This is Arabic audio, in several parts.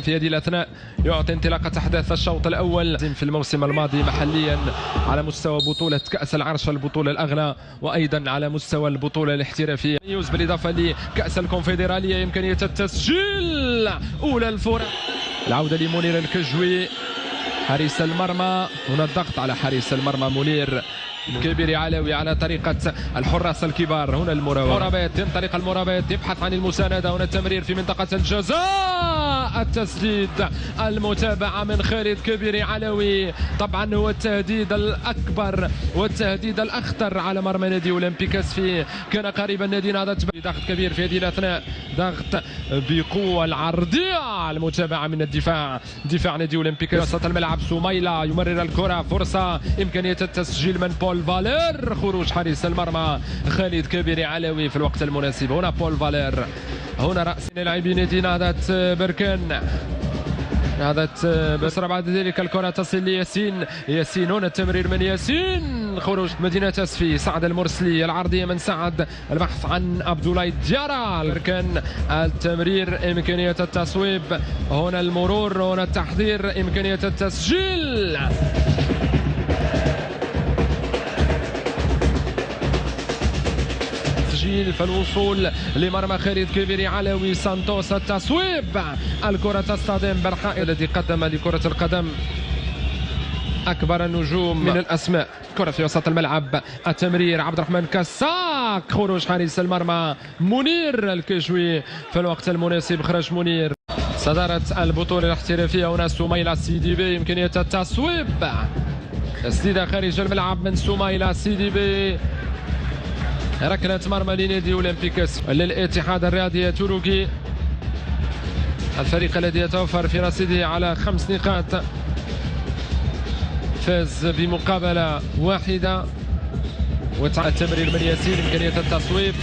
في هذه الأثناء يعطي انطلاقة أحداث الشوط الأول في الموسم الماضي محليا على مستوى بطولة كأس العرش البطولة الأغلى، وأيضا على مستوى البطولة الاحترافية بالإضافة لكأس الكونفدرالية. إمكانية التسجيل أولى الفرص، العودة لمنير الكجوي حارس المرمى. هنا الضغط على حارس المرمى منير كبير علوي على طريقة الحراس الكبار. هنا المرابط، ينطلق المرابط يبحث عن المساندة. هنا التمرير في منطقة الجزاء، التسديد، المتابعة من خالد كبير علوي. طبعا هو التهديد الأكبر والتهديد الأخطر على مرمى نادي أولمبيكاس في كان قريبا نادي نهضة. ضغط كبير في هذه الأثناء، ضغط بقوة العرضية، المتابعة من الدفاع، دفاع نادي أولمبيكاس. وسط الملعب سميلة يمرر الكرة، فرصة، إمكانية التسجيل من بول فالير. خروج حارس المرمى خالد كبير علوي في الوقت المناسب. هنا بول فالير، هنا رأس لاعبي نادي نهضة بركان. نهضة بسرعة بعد ذلك الكرة تصل لياسين. ياسين، هنا التمرير من ياسين. خروج مدينة أسفي، سعد المرسلي، العرضية من سعد، البحث عن عبد الله ديارا. بركان التمرير، إمكانية التصويب. هنا المرور، هنا التحضير، إمكانية التسجيل. فالوصول لمرمى خالد كبير علوي. سانتوس، التصويب، الكرة تصطدم بالحائط الذي قدم لكرة القدم أكبر النجوم من الأسماء. كرة في وسط الملعب، التمرير عبد الرحمن كساك. خروج حارس المرمى منير الكجوي في الوقت المناسب. خرج منير. صدارة البطولة الاحترافية هنا سميلة سيدي بي، إمكانية التصويب، تسديدة خارج الملعب من سميلة سيدي بي. ركلة مرمى لنادي أولمبيكاس للاتحاد الرياضي التركي، الفريق الذي يتوفر في رصيده على 5 نقاط، فاز بمقابلة واحدة. التمرير من ياسين، إمكانية التصويب،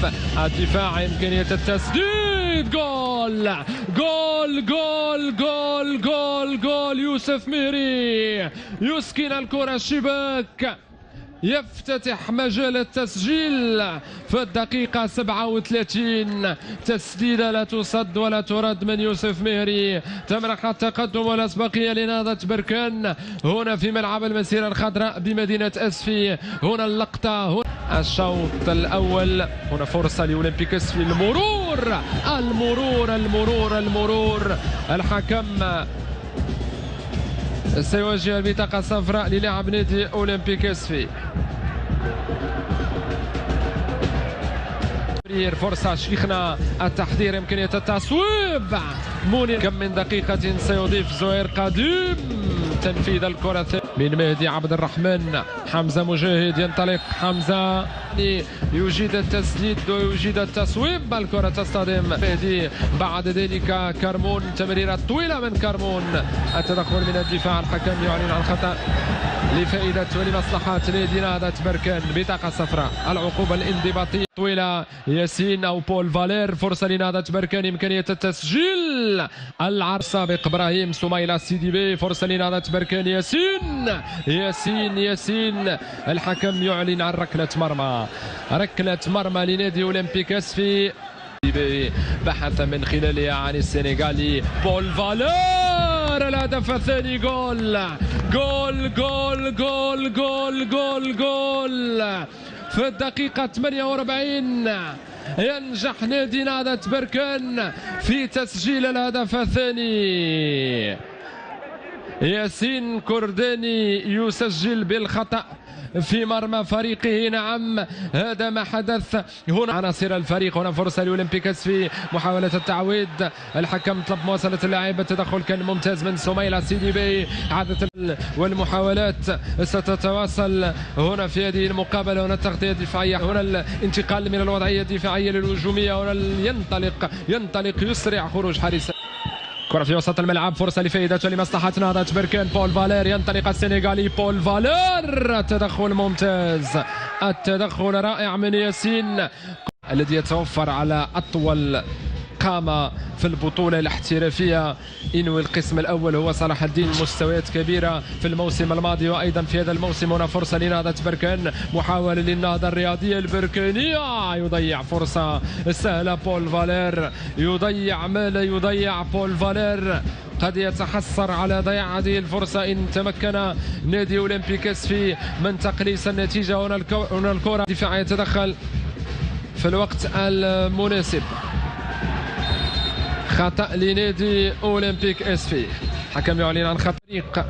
الدفاع، إمكانية التسديد. جول جول جول جول جول جول يوسف مهري يسكن الكرة الشباك، يفتتح مجال التسجيل في الدقيقة 37. تسديدة لا تصد ولا ترد من يوسف مهري، تمنح التقدم والأسبقية لنهضة بركان هنا في ملعب المسيرة الخضراء بمدينة أسفي. هنا اللقطة، هنا الشوط الأول. هنا فرصة لأولمبيكاس في المرور، المرور المرور المرور. الحكم سيوجه البطاقة الصفراء للاعب نادي أولمبيكاس في فرصة شيخنا، التحضير، إمكانية التصويب. منير، كم من دقيقة سيضيف زهير قديم. تنفيذ الكرة من مهدي عبد الرحمن. حمزة مجاهد ينطلق، حمزة يجيد التسديد ويجيد التصويب، الكرة تصطدم مهدي. بعد ذلك كرمون، تمريرة طويلة من كرمون، التدخل من الدفاع. الحكم يعلن عن خطأ لفائدة ولمصلحة نادي نهضة بركان، بطاقة صفراء. العقوبة الانضباطية طويلة. ياسين أو بول فالير، فرصة لنهضة بركان، إمكانية التسجيل. العرض سابق إبراهيم سميلة سيدي بي، فرصة لنهضة بركان. ياسين ياسين ياسين، الحكم يعلن عن ركلة مرمى، ركلة مرمى لنادي أولمبيكاس في بحث من خلالها عن السنغالي بول فالير. الهدف الثاني، جول جول جول جول جول جول جول في الدقيقة 48. ينجح نادي نهضة بركان في تسجيل الهدف الثاني. ياسين كرداني يسجل بالخطأ في مرمى فريقه. نعم، هذا ما حدث هنا. عناصر الفريق، هنا فرصة لأولمبيكاس في محاولة التعويض. الحكم طلب مواصلة اللاعب، التدخل كان ممتاز من سميلة سيدي بي. عادة والمحاولات ستتواصل هنا في هذه المقابلة. هنا التغطية الدفاعية، هنا الانتقال من الوضعية الدفاعية للهجومية. هنا ينطلق يسرع خروج حارس. كرة في وسط الملعب، فرصة لفائدة ولمصلحة نهضة بركان. بول فالير، ينطلق السنغالي بول فالير، التدخل ممتاز، التدخل رائع من ياسين الذي يتوفر على أطول قامة في البطولة الاحترافية. إنوي القسم الأول هو صلاح الدين، مستويات كبيرة في الموسم الماضي وأيضا في هذا الموسم. هنا فرصة لنهضة بركان، محاولة للنهضة الرياضية البركانية، يضيع فرصة سهلة بول فالير، يضيع ما لا يضيع بول فالير. قد يتحسر على ضياع هذه الفرصة إن تمكن نادي أولمبيك اسفي من تقليص النتيجة. هنا الكرة الدفاع يتدخل في الوقت المناسب. خطأ لنادي أولمبيك اسفي. حكم يعلن عن خطأ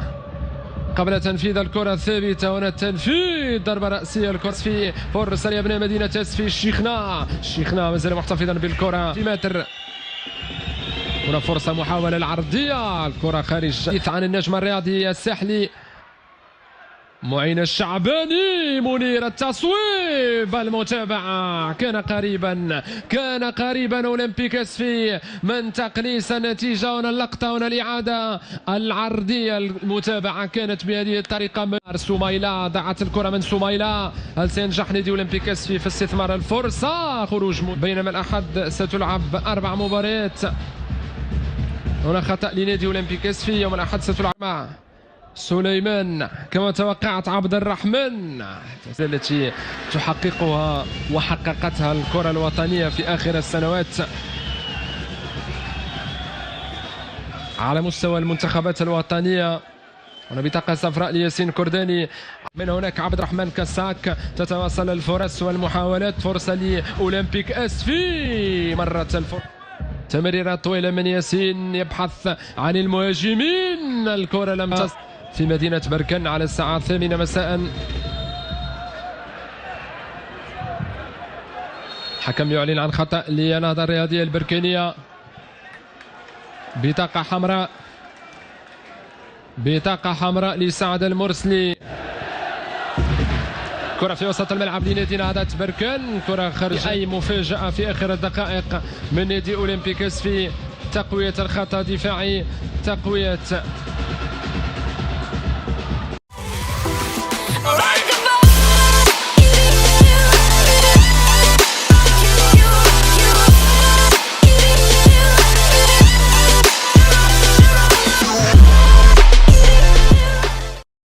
قبل تنفيذ الكرة الثابتة. هنا التنفيذ، ضربة رأسية الكرة في فرصة لأبناء مدينة اسفي. الشيخنا مازال محتفظا بالكرة في متر. هنا فرصة محاولة العرضية، الكرة خارج عن النجم الرياضي الساحلي معين الشعباني. منير التصويب، المتابعة كان قريبا أولمبيك اسفي من تقليص النتيجة. هنا اللقطة، هنا الإعادة العرضية. المتابعة كانت بهذه الطريقة من سميلة، ضاعت الكرة من سميلة. هل سينجح نادي أولمبيك اسفي في استثمار الفرصة؟ خروج بينما الأحد ستلعب 4 مباريات. هنا خطأ لنادي أولمبيك اسفي. يوم الأحد ستلعب مع سليمان كما توقعت عبد الرحمن، التي تحققها وحققتها الكرة الوطنية في آخر السنوات على مستوى المنتخبات الوطنية. هنا بطاقة صفراء لياسين كرداني. من هناك عبد الرحمن كساك. تتواصل الفرص والمحاولات. فرصة لأولمبيك اسفي. مرت الفرصة، تمريرة طويلة من ياسين يبحث عن المهاجمين. الكرة لم تصل في مدينة بركان على الساعة 8 مساء. حكم يعلن عن خطأ للنهضة الرياضية البركانية. بطاقة حمراء لسعد المرسلي. كرة في وسط الملعب لنادي نهضة بركان. كرة خارج. أي مفاجأة في آخر الدقائق من نادي أولمبيك اسفي. تقوية الخط الدفاعي، تقوية